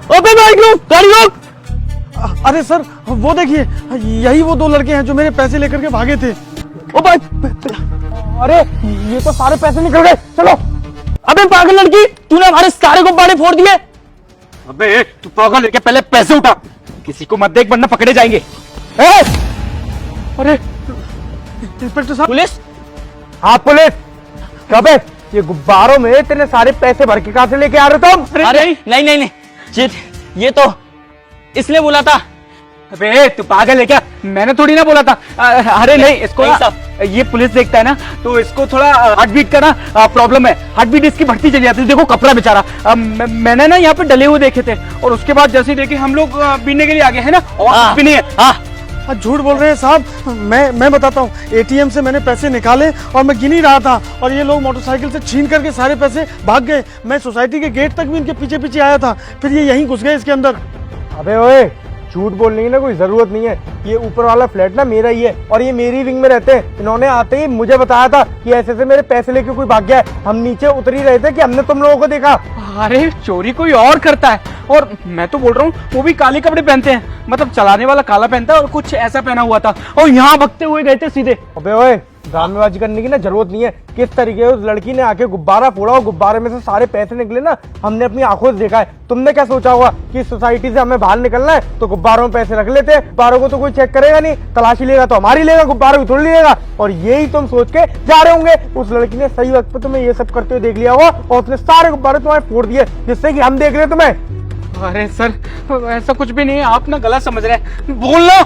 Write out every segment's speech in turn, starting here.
अबे बाइक रोक, गाड़ी रोक। अरे सर वो देखिए, यही वो दो लड़के हैं जो मेरे पैसे लेकर के भागे थे। ओ भाई, अरे ये तो सारे पैसे निकल गए, चलो। अबे पागल लड़की, तूने हमारे सारे गुब्बारे फोड़ दिए। अबे तू पागल है क्या? पहले पैसे उठा, किसी को मत देख वरना पकड़े जाएंगे। अरे इंस्पेक्टर साहब। पुलिस? हाँ पुलिस। कब है ये गुब्बारों में इतने सारे पैसे भर के कहां से लेके आ रहे हो तुम? अरे नहीं नहीं नहीं, ये तो इसने बोला था। अबे तू पागल है क्या? मैंने थोड़ी ना बोला था। अरे नहीं, इसको नहीं ना, ये पुलिस देखता है ना, तो इसको थोड़ा हार्ट बीट का ना प्रॉब्लम है। हार्ट बीट इसकी बढ़ती चली जाती है। देखो कपड़ा बेचारा, मैंने ना यहाँ पे डले हुए देखे थे, और उसके बाद जैसे ही देखे हम लोग पीने के लिए आ गए है ना, और कुछ भी नहीं है। हाँ झूठ बोल रहे हैं साहब। मैं बताता हूँ, एटीएम से मैंने पैसे निकाले और मैं गिन ही रहा था, और ये लोग मोटरसाइकिल से छीन करके सारे पैसे भाग गए। मैं सोसाइटी के गेट तक भी इनके पीछे पीछे आया था, फिर ये यहीं घुस गए इसके अंदर। अबे ओए, झूठ बोलने की ना कोई जरूरत नहीं है। ये ऊपर वाला फ्लैट ना मेरा ही है, और ये मेरी विंग में रहते हैं। इन्होंने आते ही मुझे बताया था कि ऐसे ऐसे मेरे पैसे लेके कोई भाग गया है। हम नीचे उतर ही रहे थे कि हमने तुम लोगों को देखा। अरे चोरी कोई और करता है, और मैं तो बोल रहा हूँ वो भी काले कपड़े पहनते हैं, मतलब चलाने वाला काला पहनता है और कुछ ऐसा पहना हुआ था, और यहाँ भगते हुए गए थे सीधे। अबे ओए, ड्रामेबाजी करने की ना जरूरत नहीं है। किस तरीके से उस लड़की ने आके गुब्बारा फोड़ा और गुब्बारे में से सारे पैसे निकले ना, हमने अपनी आंखों से देखा है। तुमने क्या सोचा होगा कि सोसाइटी से हमें बाहर निकलना है तो गुब्बारों में पैसे रख लेते हैं? गुब्बारों को तो कोई चेक करेगा नहीं, तलाशी लेगा तो हमारी लेगा, गुब्बारों को थोड़ी लेगा। और यही तुम सोच के जा रहे होंगे। उस लड़की ने सही वक्त पे तुम्हें ये सब करते हुए देख लिया होगा, और उसने सारे गुब्बारे तुम्हारे फोड़ दिए, जिससे कि हम देख रहे तुम्हें। अरे सर ऐसा कुछ भी नहीं है, आप ना गलत समझ रहे हैं। बोलना,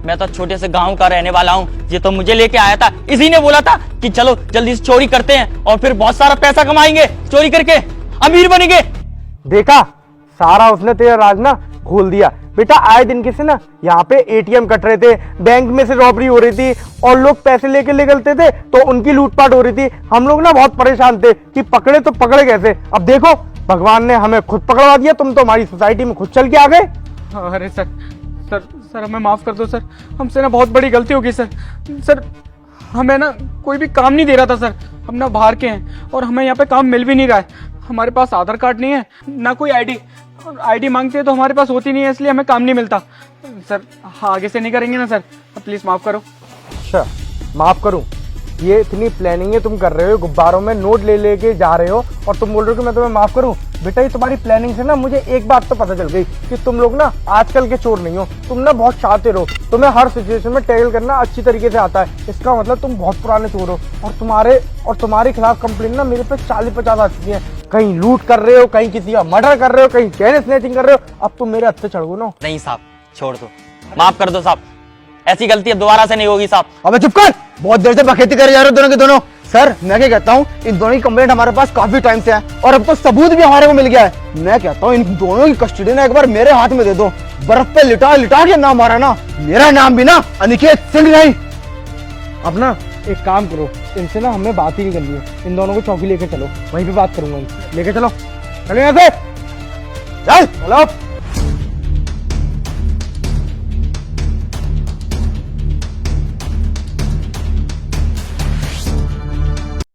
मैं तो छोटे से गांव का रहने वाला हूँ, ये तो मुझे लेके आया था। इसी ने बोला था कि चलो जल्दी से चोरी करते हैं और फिर बहुत सारा पैसा कमाएंगे, चोरी करके अमीर बनेंगे। देखा, सारा उसने तेरा राज ना खोल दिया। बेटा आए दिन किसी ना यहाँ पे एटीएम कट रहे थे, बैंक में से रॉबरी हो रही थी, और लोग पैसे लेके निकलते थे तो उनकी लूटपाट हो रही थी। हम लोग ना बहुत परेशान थे कि पकड़े तो पकड़े कैसे। अब देखो भगवान ने हमें खुद पकड़वा दिया, तुम तो हमारी सोसाइटी में खुद चल के आ गए। अरे सर सर सर हमें माफ कर दो सर, हमसे ना बहुत बड़ी गलती होगी सर। सर हमें ना कोई भी काम नहीं दे रहा था सर, हम ना बाहर के हैं और हमें यहाँ पे काम मिल भी नहीं रहा है। हमारे पास आधार कार्ड नहीं है, ना कोई आईडी मांगते हैं तो हमारे पास होती नहीं है, इसलिए हमें काम नहीं मिलता। सर आगे से नहीं करेंगे ना सर, प्लीज माफ करो। अच्छा माफ करूं? ये इतनी प्लानिंग है तुम कर रहे हो, गुब्बारों में नोट ले लेके जा रहे हो, और तुम बोल रहे हो कि मैं तुम्हें माफ करूं? बेटा ये तुम्हारी प्लानिंग से ना मुझे एक बात तो पता चल गई कि तुम लोग ना आजकल के चोर नहीं हो, तुम ना बहुत शातिर हो। तुम्हें हर सिचुएशन में टैकल करना अच्छी तरीके से आता है। इसका मतलब तुम बहुत पुराने चोर हो, और तुम्हारे खिलाफ कंप्लेन ना मेरे पे 40-50 आ चुकी है। कहीं लूट कर रहे हो, कहीं किसी का मर्डर कर रहे हो, कहीं चैन स्नैचिंग कर रहे हो। अब तुम मेरे हद से चढ़ गो ना। नहीं साहब, छोड़ दो, माफ कर दो साहब, ऐसी गलती अब दोबारा से नहीं होगी साहब। अबे चुप कर, बहुत देर से बखेती करे जा रहे हो दोनों के दोनों। सर मैं क्या कहता हूँ, इन दोनों की कंप्लेंट हमारे पास काफी टाइम से है, और अब तो सबूत भी हमारे को मिल गया है। मैं कहता हूँ इन दोनों की कस्टडी ना एक बार मेरे हाथ में दे दो। बर्फ पे लिटा लिटा के नाम मारा ना, मेरा नाम भी ना अनिकेत सिंह नहीं। अब ना एक काम करो, इनसे ना हमें बात ही नहीं करनी है। इन दोनों को चौकी लेके चलो, वहीं पे बात करूंगा। लेके चलो, चलो यहाँ से, चल चलो।